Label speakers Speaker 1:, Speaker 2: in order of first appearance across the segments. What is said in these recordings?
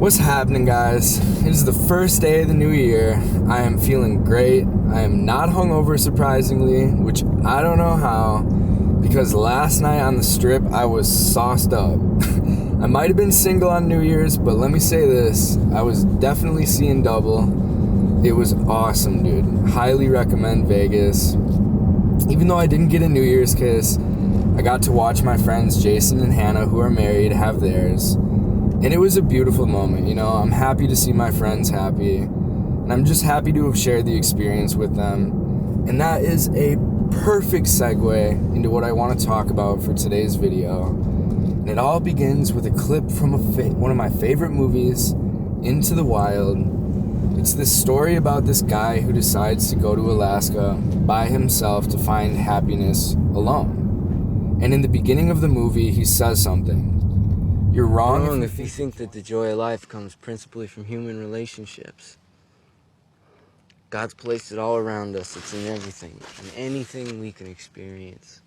Speaker 1: What's happening, guys? It is the first day of the new year. I am feeling great. I am not hungover, surprisingly, which I don't know how, because last night on the strip I was sauced up. I might have been single on New Year's, but let me say this, I was definitely seeing double. It was awesome, dude. Highly recommend Vegas. Even though I didn't get a New Year's kiss, I got to watch my friends Jason and Hannah, who are married, have theirs. And it was a beautiful moment, you know. I'm happy to see my friends happy. And I'm just happy to have shared the experience with them. And that is a perfect segue into what I want to talk about for today's video. And it all begins with a clip from one of my favorite movies, Into the Wild. It's this story about this guy who decides to go to Alaska by himself to find happiness alone. And in the beginning of the movie, he says something. You're wrong
Speaker 2: if you think that the joy of life comes principally from human relationships. God's placed it all around us. It's in everything, in anything we can experience.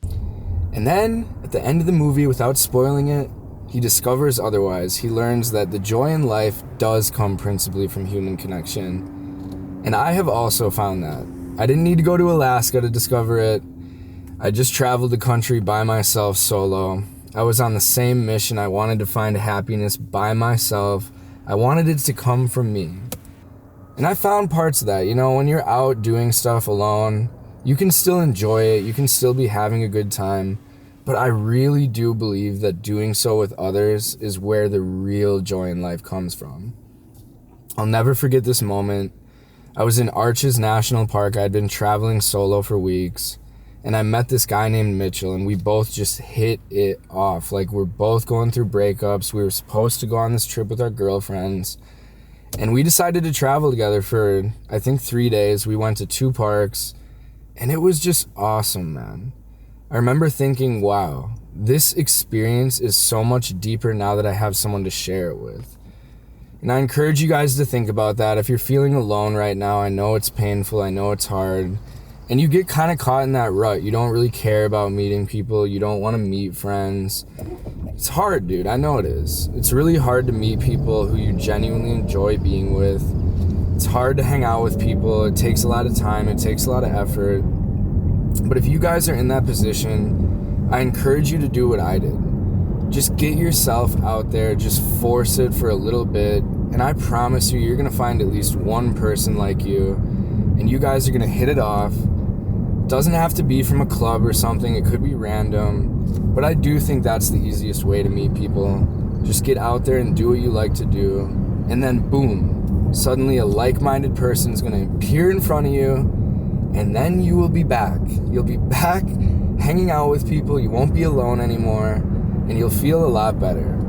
Speaker 1: And then, at the end of the movie, without spoiling it, he discovers otherwise. He learns that the joy in life does come principally from human connection. And I have also found that. I didn't need to go to Alaska to discover it. I just traveled the country by myself solo. I was on the same mission. I wanted to find happiness by myself. I wanted it to come from me. And I found parts of that. You know, when you're out doing stuff alone, you can still enjoy it. You can still be having a good time. But I really do believe that doing so with others is where the real joy in life comes from. I'll never forget this moment. I was in Arches National Park. I'd been traveling solo for weeks. And I met this guy named Mitchell, and we both just hit it off. Like, we're both going through breakups. We were supposed to go on this trip with our girlfriends. And we decided to travel together for, I think, 3 days. We went to 2 parks, and it was just awesome, man. I remember thinking, wow, this experience is so much deeper now that I have someone to share it with. And I encourage you guys to think about that. If you're feeling alone right now, I know it's painful. I know it's hard. And you get kind of caught in that rut. You don't really care about meeting people. You don't want to meet friends. It's hard, dude. I know it is. It's really hard to meet people who you genuinely enjoy being with. It's hard to hang out with people. It takes a lot of time. It takes a lot of effort. But if you guys are in that position, I encourage you to do what I did. Just get yourself out there. Just force it for a little bit. And I promise you're going to find at least one person like you. And you guys are going to hit it off. Doesn't have to be from a club or something. It could be random. But I do think that's the easiest way to meet people. Just get out there and do what you like to do. And then boom, suddenly a like-minded person is going to appear in front of you. And then you will be back. You'll be back hanging out with people. You won't be alone anymore. And you'll feel a lot better.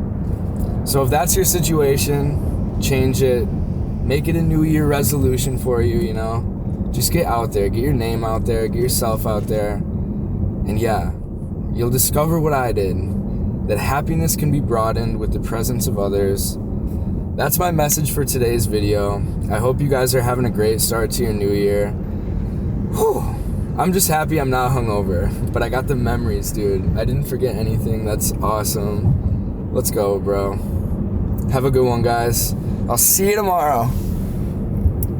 Speaker 1: So if that's your situation, change it. Make it a New Year resolution for you, you know. Just get out there, get your name out there, get yourself out there. And yeah, you'll discover what I did, that happiness can be broadened with the presence of others. That's my message for today's video. I hope you guys are having a great start to your new year. Whew. I'm just happy I'm not hungover, but I got the memories, dude. I didn't forget anything. That's awesome. Let's go, bro. Have a good one, guys. I'll see you tomorrow.